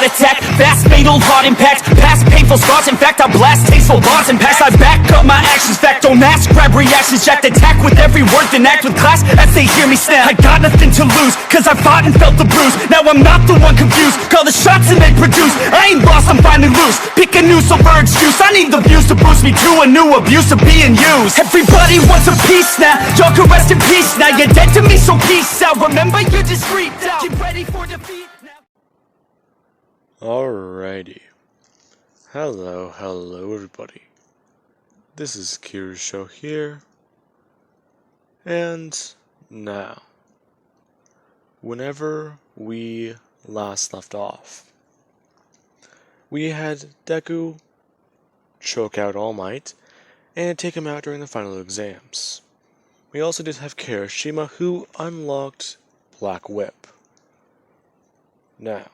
attack, fast fatal heart impact, past painful scars. In fact, I blast tasteful bars and packs. I back up my actions, fact don't ask, grab reactions, jacked attack with every word, then act with class as they hear me snap. I got nothing to lose, cause I fought and felt the bruise. Now I'm not the one confused, call the shots and they produce. I ain't lost, I'm finally loose, pick a new silver excuse. I need the views to boost me to a new abuse of being used. Everybody wants a piece now, y'all can rest in peace now. You're dead to me, so peace out. Remember, you're discreet out. Get ready for defeat now. Alrighty. Hello everybody. This is Kira's show here. And now, whenever we last left off, we had Deku choke out All Might and take him out during the final exams. We also did have Kirishima, who unlocked Black Whip. Now,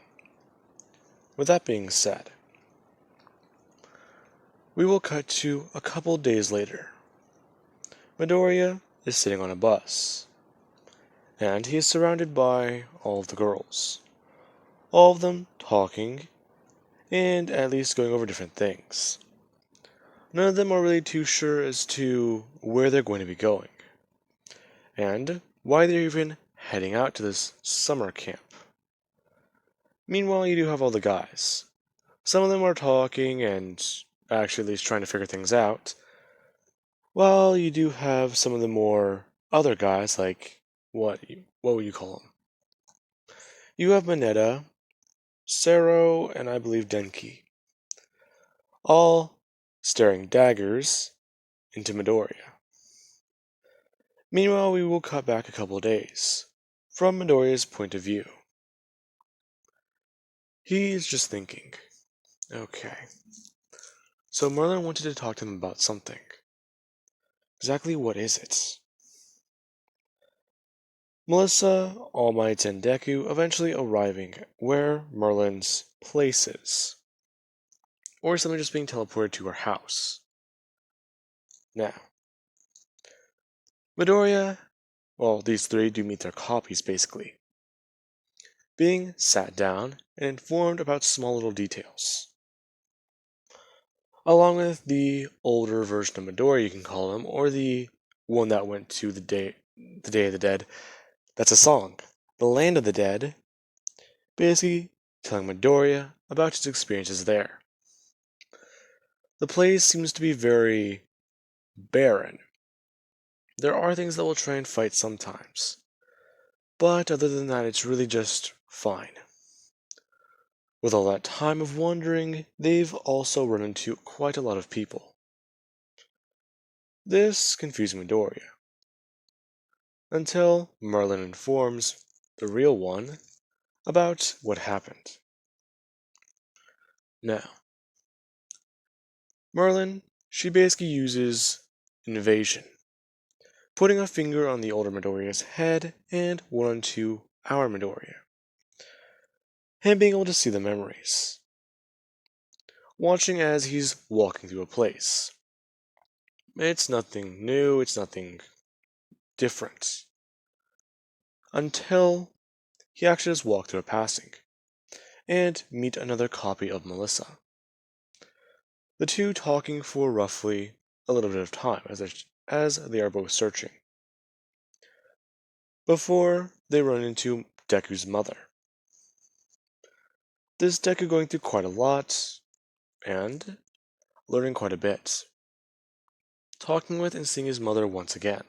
with that being said, we will cut to a couple days later. Midoriya is sitting on a bus, and he is surrounded by all of the girls. All of them talking, and at least going over different things. None of them are really too sure as to where they're going to be going, and why they're even heading out to this summer camp. Meanwhile, you do have all the guys. Some of them are talking and actually at least trying to figure things out, while you do have some of the more other guys, like, what would you call them? You have Mineta, Sero, and I believe Denki, all staring daggers into Midoriya. Meanwhile, we will cut back a couple of days, from Midoriya's point of view. He is just thinking, okay, so Merlin wanted to talk to him about something. Exactly what is it? Melissa, All Might, and Deku eventually arriving where Merlin's place is. Or something just being teleported to her house. Now, Midoriya, well, these three do meet their copies basically, being sat down and informed about small little details. Along with the older version of Midoriya, you can call him, or the one that went to the Day of the Dead. That's a song. The Land of the Dead, basically telling Midoriya about his experiences there. The place seems to be very barren. There are things that will try and fight sometimes, but other than that, it's really just fine. With all that time of wandering, they've also run into quite a lot of people. This confused Midoriya, until Merlin informs the real one about what happened. Now, Merlin, she basically uses invasion, putting a finger on the older Midoriya's head and one onto our Midoriya, him being able to see the memories, watching as he's walking through a place. It's nothing new, it's nothing different, until he actually just walk through a passing and meet another copy of Melissa. The two talking for roughly a little bit of time as they are both searching, before they run into Deku's mother. This Deku going through quite a lot and learning quite a bit, talking with and seeing his mother once again,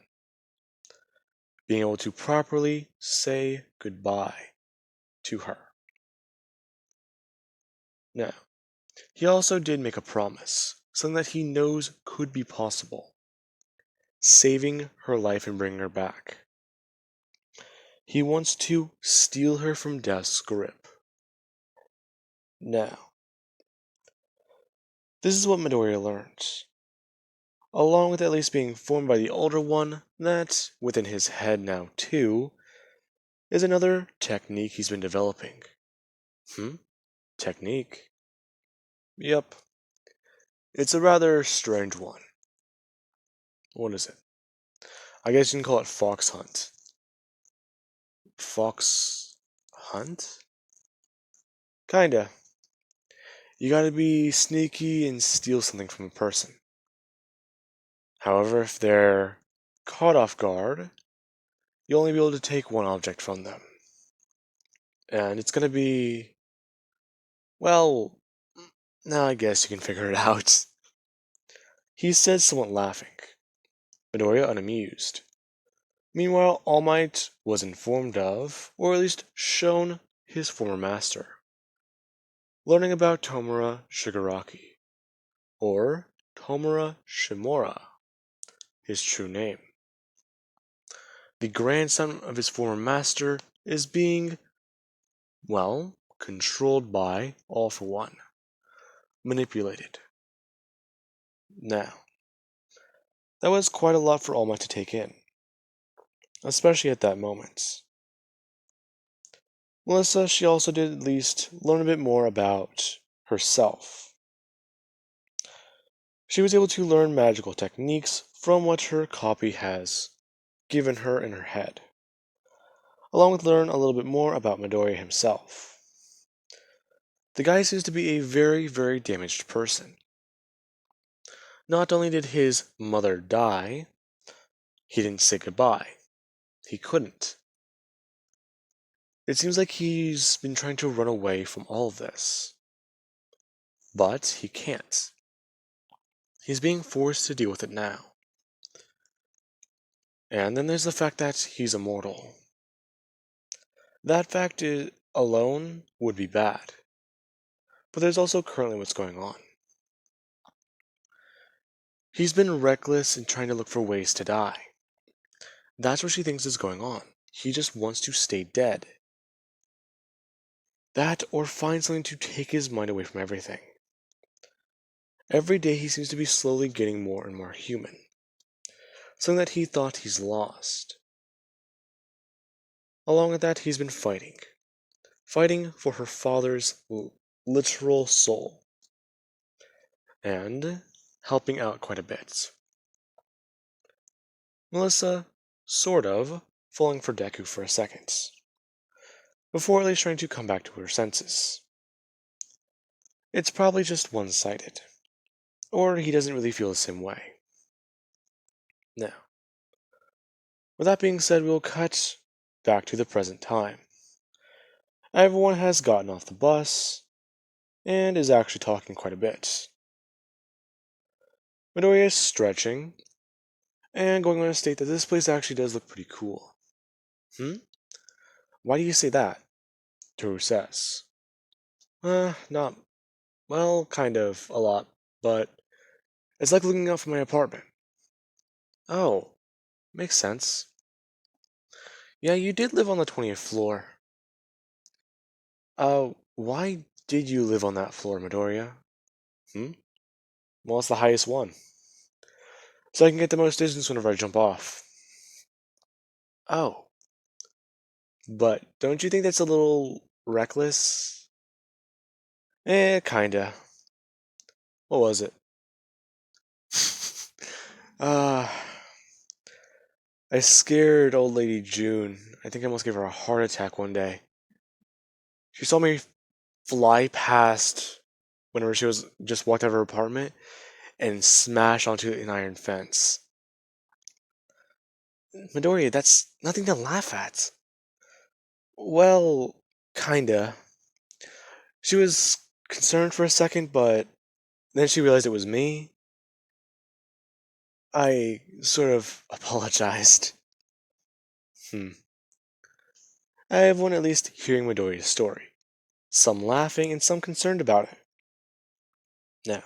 being able to properly say goodbye to her. Now, he also did make a promise, something that he knows could be possible, saving her life and bringing her back. He wants to steal her from Death's grip. Now, this is what Midoriya learns, along with at least being informed by the older one that, within his head now too, is another technique he's been developing. Technique? Yep. It's a rather strange one. What is it? I guess you can call it Fox Hunt. Fox Hunt? Kinda. you gotta be sneaky and steal something from a person. However, if they're caught off guard, you'll only be able to take one object from them. And it's gonna be, well, now I guess you can figure it out. He says, somewhat laughing, Midoriya unamused. Meanwhile, All Might was informed of, or at least shown, his former master, learning about Tomura Shigaraki, or Tomura Shimura, his true name. The grandson of his former master is being, well, controlled by All for One, manipulated. Now, that was quite a lot for All Might to take in, especially at that moment. Melissa, she also did at least learn a bit more about herself. She was able to learn magical techniques from what her copy has given her in her head, along with learn a little bit more about Midoriya himself. The guy seems to be a very, very damaged person. Not only did his mother die, he didn't say goodbye. He couldn't. It seems like he's been trying to run away from all of this. But he can't. He's being forced to deal with it now. And then there's the fact that he's immortal. That fact alone would be bad. But there's also currently what's going on. He's been reckless in trying to look for ways to die. That's what she thinks is going on. He just wants to stay dead. That or find something to take his mind away from everything. Every day he seems to be slowly getting more and more human. Something that he thought he's lost. Along with that, he's been fighting. Fighting for her father's literal soul. And helping out quite a bit. Melissa, sort of, falling for Deku for a second. Before at least trying to come back to her senses. It's probably just one-sided. Or he doesn't really feel the same way. Now, with that being said, we'll cut back to the present time. Everyone has gotten off the bus, and is actually talking quite a bit. Midoriya is stretching, and going on to state that this place actually does look pretty cool. Why do you say that? Toru says. Not, well, kind of, a lot, but it's like looking out from my apartment. Oh, makes sense. Yeah, you did live on the 20th floor. Why did you live on that floor, Midoriya? Well, it's the highest one. So I can get the most distance whenever I jump off. Oh. But don't you think that's a little reckless? Kinda. What was it? I scared old lady June. I think I almost gave her a heart attack one day. She saw me fly past whenever she was just walked out of her apartment and smash onto an iron fence. Midoriya, that's nothing to laugh at. Well, kinda. She was concerned for a second, but then she realized it was me. I sort of apologized. I have one at least hearing Midoriya's story. Some laughing and some concerned about it. Now,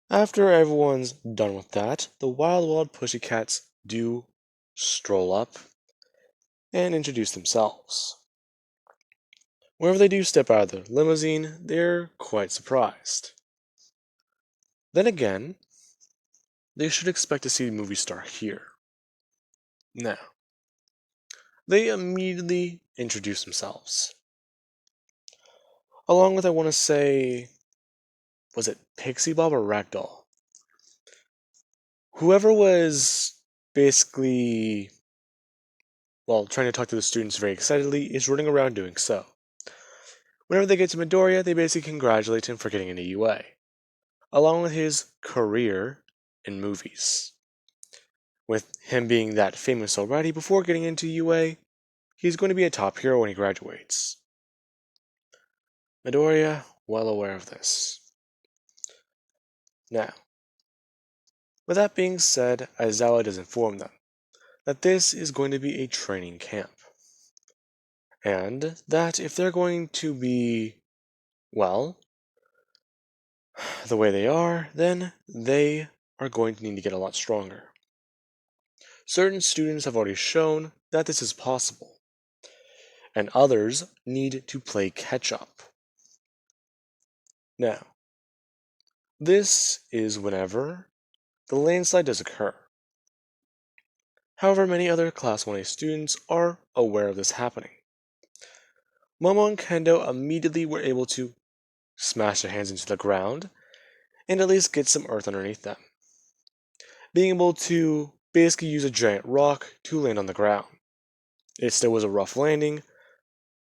after everyone's done with that, the Wild Wild Pussycats do stroll up and introduce themselves. Whenever they do step out of the limousine, they're quite surprised. Then again, they should expect to see the movie star here. Now, they immediately introduce themselves. Along with, I want to say, was it Pixie Bob or Ragdoll? Whoever was basically, well, trying to talk to the students very excitedly is running around doing so. Whenever they get to Midoriya, they basically congratulate him for getting into UA, along with his career in movies. With him being that famous already before getting into UA, he's going to be a top hero when he graduates. Midoriya, well aware of this. Now, with that being said, Aizawa does inform them that this is going to be a training camp, and that if they're going to be, well, the way they are, then they are going to need to get a lot stronger. Certain students have already shown that this is possible, and others need to play catch up. Now, this is whenever the landslide does occur. However, many other Class 1A students are aware of this happening. Momo and Kendo immediately were able to smash their hands into the ground and at least get some earth underneath them, being able to basically use a giant rock to land on the ground. It still was a rough landing,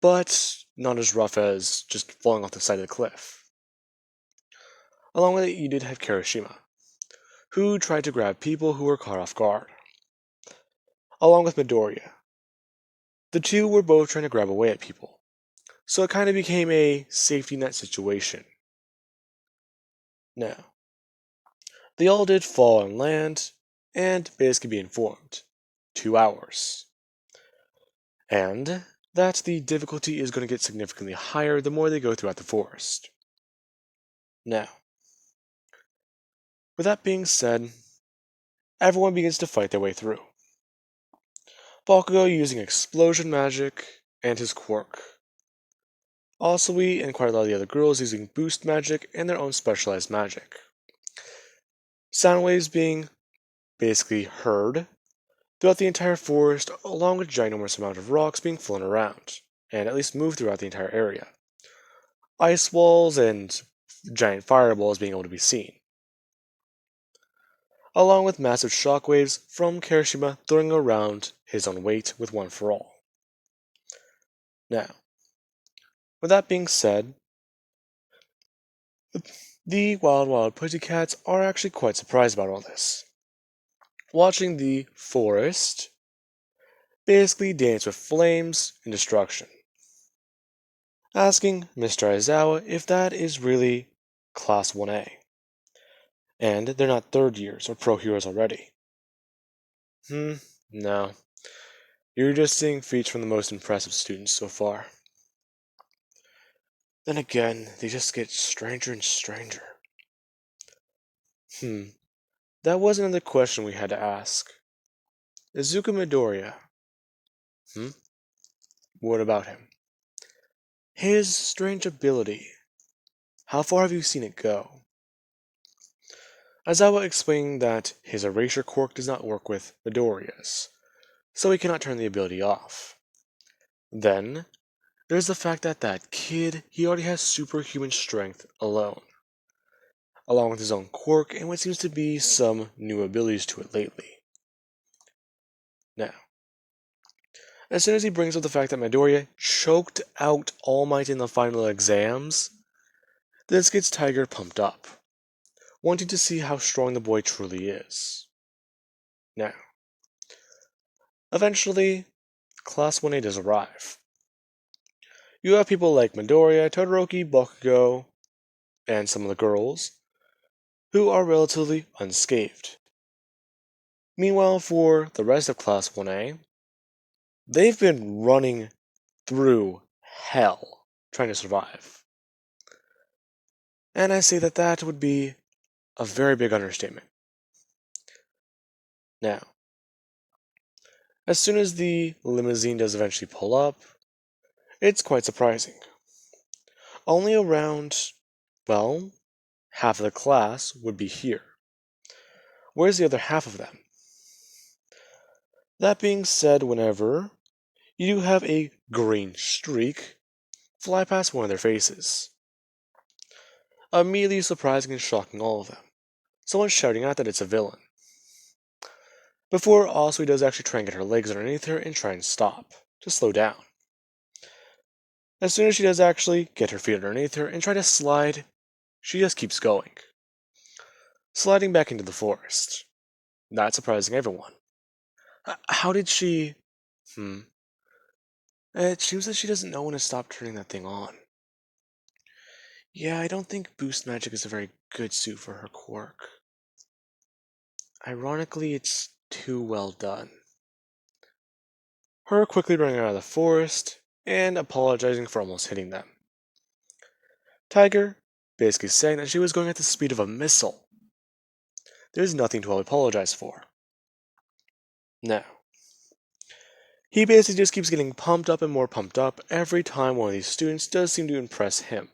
but not as rough as just falling off the side of the cliff. Along with it, you did have Kirishima, who tried to grab people who were caught off guard, along with Midoriya. The two were both trying to grab away at people, so it kind of became a safety net situation. Now, they all did fall and land, and basically be informed. 2 hours. And that the difficulty is going to get significantly higher the more they go throughout the forest. Now, with that being said, everyone begins to fight their way through. Bakugo using explosion magic and his quirk. Asui and quite a lot of the other girls using boost magic and their own specialized magic. Sound waves being basically heard throughout the entire forest, along with a ginormous amount of rocks being flown around, and at least moved throughout the entire area. Ice walls and giant fireballs being able to be seen, along with massive shockwaves from Kirishima throwing around his own weight with One for All. Now, with that being said, the Wild Wild Pussycats are actually quite surprised about all this. Watching the forest basically dance with flames and destruction. Asking Mr. Aizawa if that is really Class 1A. And they're not third years or pro heroes already. No. You're just seeing feats from the most impressive students so far. Then again, they just get stranger and stranger. That was another question we had to ask. Izuku Midoriya. What about him? His strange ability. How far have you seen it go? Aizawa explained that his erasure quirk does not work with Midoriya's, so he cannot turn the ability off. Then, there's the fact that that kid, he already has superhuman strength alone, along with his own quirk and what seems to be some new abilities to it lately. Now, as soon as he brings up the fact that Midoriya choked out All Might in the final exams, this gets Tiger pumped up, wanting to see how strong the boy truly is. Now, eventually, Class 1A does arrive. You have people like Midoriya, Todoroki, Bakugo, and some of the girls, who are relatively unscathed. Meanwhile, for the rest of Class 1A, they've been running through hell trying to survive. And I say that that would be a very big understatement. Now, as soon as the limousine does eventually pull up, it's quite surprising. Only around, well, half of the class would be here. Where's the other half of them? That being said, whenever you do have a green streak fly past one of their faces, immediately surprising and shocking all of them. Someone shouting out that it's a villain. Before Asui does actually try and get her legs underneath her and try and stop, to slow down. As soon as she does actually get her feet underneath her and try to slide, she just keeps going, sliding back into the forest, not surprising everyone. How did she... Hmm. It seems that she doesn't know when to stop turning that thing on. Yeah, I don't think boost magic is a very good suit for her quirk. Ironically, it's too well done. Her quickly running out of the forest and apologizing for almost hitting them. Tiger basically saying that she was going at the speed of a missile. There's nothing to apologize for. Now, he basically just keeps getting pumped up and more pumped up every time one of these students does seem to impress him.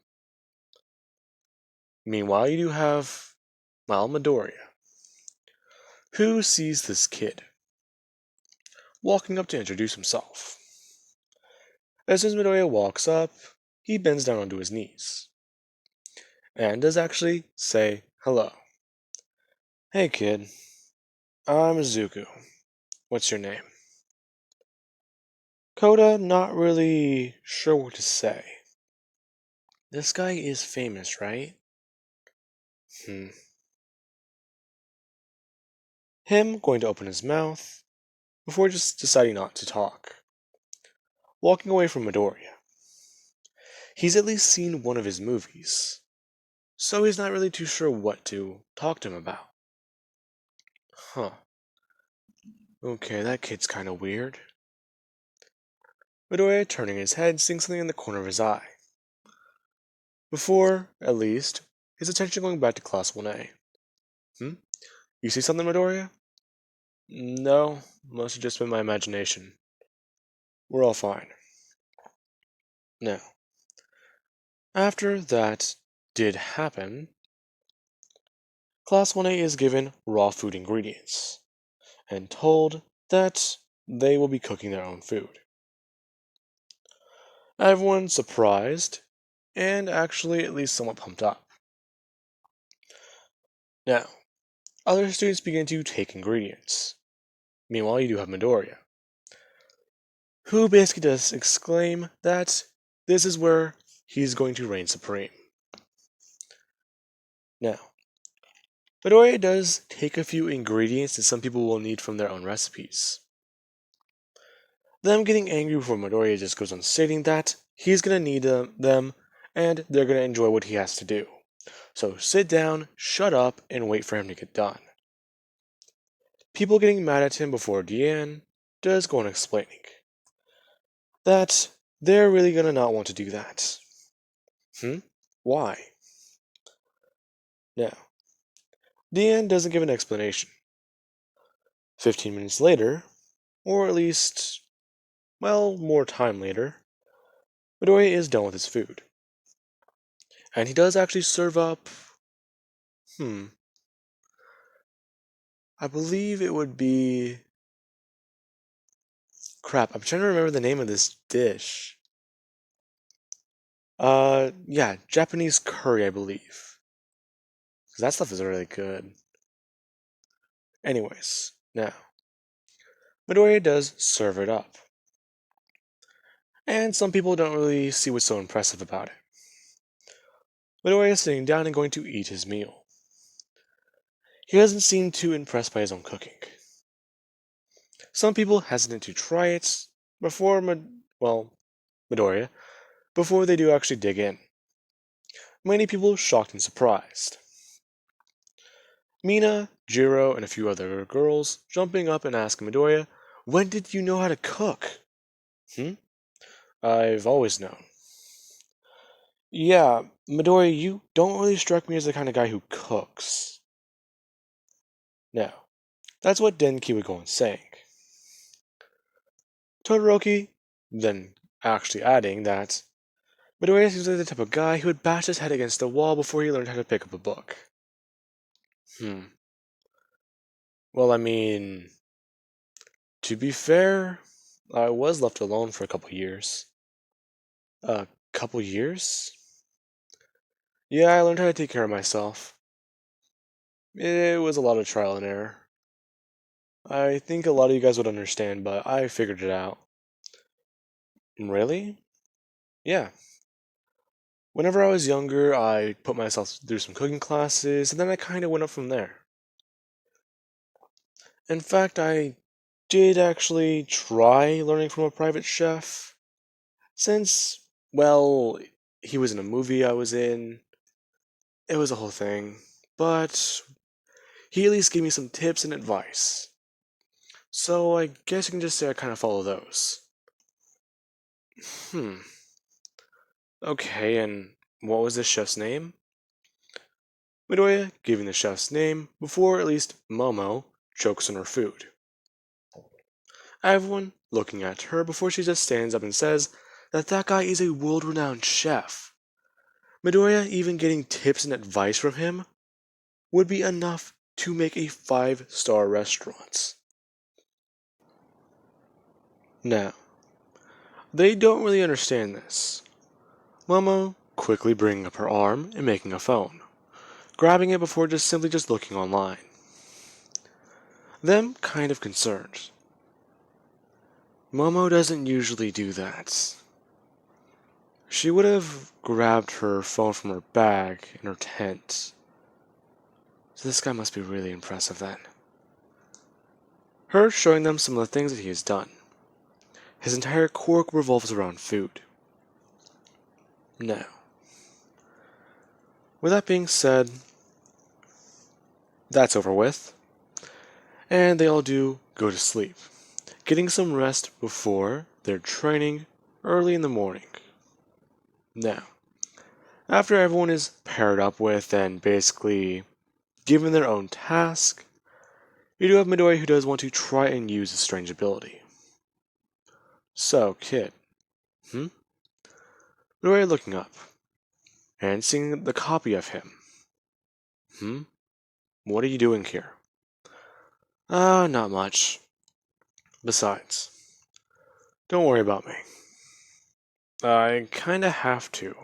Meanwhile, you do have, well, Midoriya, who sees this kid walking up to introduce himself. As soon as Midoriya walks up, he bends down onto his knees and does actually say hello. Hey kid, I'm Zuko. What's your name? Koda not really sure what to say. This guy is famous, right? Him going to open his mouth before just deciding not to talk. Walking away from Midoriya. He's at least seen one of his movies, so he's not really too sure what to talk to him about. Huh. Okay, that kid's kinda weird. Midoriya turning his head, seeing something in the corner of his eye. Before, at least, his attention going back to Class 1A. You see something, Midoriya? No, must have just been my imagination. We're all fine. Now, after that did happen, Class 1A is given raw food ingredients and told that they will be cooking their own food. Everyone's surprised and actually at least somewhat pumped up. Now, other students begin to take ingredients. Meanwhile, you do have Midoriya, who basically does exclaim that this is where he's going to reign supreme. Now, Midoriya does take a few ingredients that some people will need from their own recipes. Them getting angry before Midoriya just goes on stating that he's gonna need them and they're gonna enjoy what he has to do. So sit down, shut up, and wait for him to get done. People getting mad at him before Deanne does go on explaining that they're really gonna not want to do that. Why? Now, Deanne doesn't give an explanation. 15 minutes later, or at least, well, more time later, Midoriya is done with his food. And he does actually serve up, I believe it would be, crap, I'm trying to remember the name of this dish. Yeah, Japanese curry, I believe. 'Cause that stuff is really good. Anyways, now, Midoriya does serve it up. And some people don't really see what's so impressive about it. Midoriya is sitting down and going to eat his meal. He doesn't seem too impressed by his own cooking. Some people hesitant to try it before, Midoriya, before they do actually dig in. Many people shocked and surprised. Mina, Jiro, and a few other girls jumping up and asking Midoriya, when did you know how to cook? I've always known. Yeah, Midoriya, you don't really strike me as the kind of guy who cooks. Now, that's what Denki would go on saying. Todoroki then actually adding that Midoriya seems like the type of guy who would bash his head against the wall before he learned how to pick up a book. Well, I mean, to be fair, I was left alone for a couple years. A couple years? Yeah, I learned how to take care of myself. It was a lot of trial and error. I think a lot of you guys would understand, but I figured it out. Really? yeah, whenever I was younger, I put myself through some cooking classes, and then I kind of went up from there. In fact, I did actually try learning from a private chef, since, well, he was in a movie I was in. It was a whole thing. But he at least gave me some tips and advice. So I guess you can just say I kind of follow those. Hmm. Okay, and what was the chef's name? Midoriya giving the chef's name before at least Momo chokes on her food. Everyone looking at her before she just stands up and says that guy is a world-renowned chef. Midoriya even getting tips and advice from him would be enough to make a 5-star restaurant. Now, they don't really understand this. Momo quickly bringing up her arm and making a phone, grabbing it before just looking online. Them kind of concerned. Momo doesn't usually do that. She would have grabbed her phone from her bag in her tent. So this guy must be really impressive then. Her showing them some of the things that he has done. His entire quirk revolves around food. Now, with that being said, that's over with, and they all do go to sleep, getting some rest before their training early in the morning. Now, after everyone is paired up with and basically given their own task, you do have Midori who does want to try and use his strange ability. So, kid, hmm? Midori looking up and seeing the copy of him. Hmm? What are you doing here? Not much. Besides, don't worry about me. I kinda have to.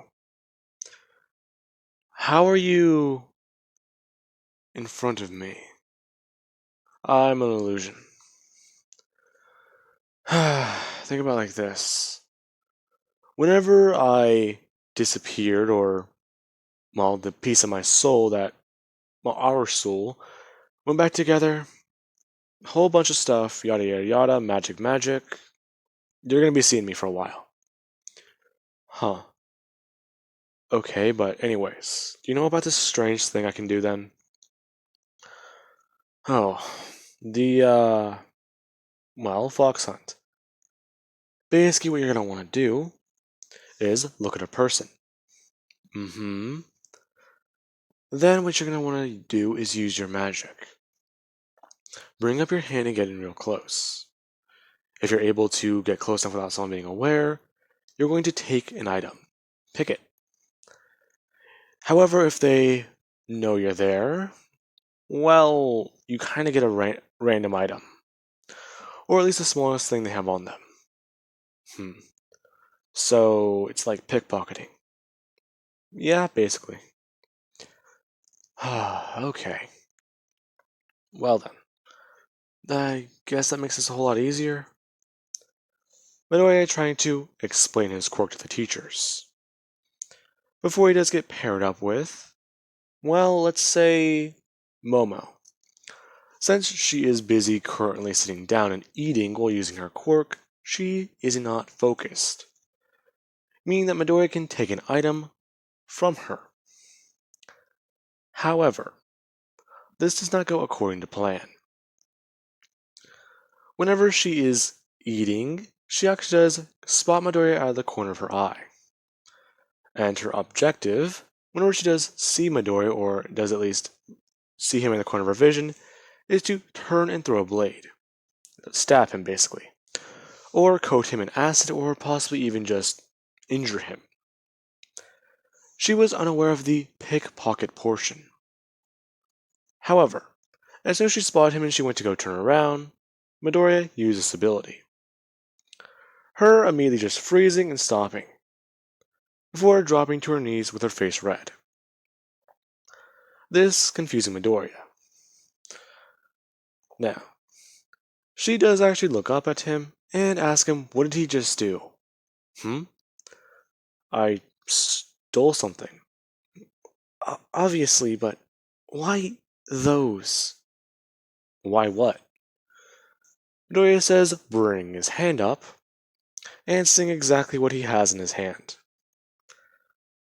How are you in front of me? I'm an illusion. Think about it like this. Whenever I disappeared, or, well, the piece of my soul that, well, our soul, went back together, a whole bunch of stuff, yada yada yada, magic magic, you're gonna be seeing me for a while. Huh. Okay, but anyways, do you know about this strange thing I can do then? Oh, the, well, fox hunt. Basically, what you're gonna want to do is look at a person. Mm-hmm. Then what you're gonna want to do is use your magic. Bring up your hand and get in real close. If you're able to get close enough without someone being aware, you're going to take an item. Pick it. However, if they know you're there, well, you kind of get a random item. Or at least the smallest thing they have on them. Hmm. So it's like pickpocketing. Yeah, basically. Okay. Well then. I guess that makes this a whole lot easier. Midoriya trying to explain his quirk to the teachers. Before he does get paired up with, well, let's say Momo. Since she is busy currently sitting down and eating while using her quirk, she is not focused, meaning that Midoriya can take an item from her. However, this does not go according to plan. Whenever she is eating, she actually does spot Midoriya out of the corner of her eye. And her objective, whenever she does see Midoriya, or does at least see him in the corner of her vision, is to turn and throw a blade. Stab him, basically. Or coat him in acid, or possibly even just injure him. She was unaware of the pickpocket portion. However, as soon as she spotted him and she went to go turn around, Midoriya used this ability. Her immediately just freezing and stopping, before dropping to her knees with her face red. This confusing Midoriya. Now, she does actually look up at him and ask him what did he just do? Hmm? I stole something. Obviously, but why those? Why what? Midoriya says, bring his hand up, and seeing exactly what he has in his hand.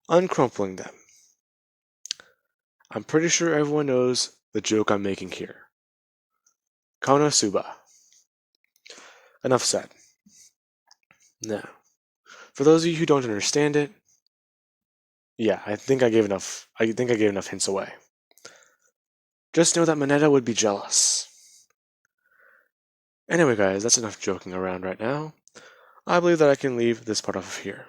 Uncrumpling them. I'm pretty sure everyone knows the joke I'm making here. Konosuba. Enough said. Now, for those of you who don't understand it, yeah, I think I gave enough hints away. Just know that Mineta would be jealous. Anyway guys, that's enough joking around right now. I believe that I can leave this part off of here.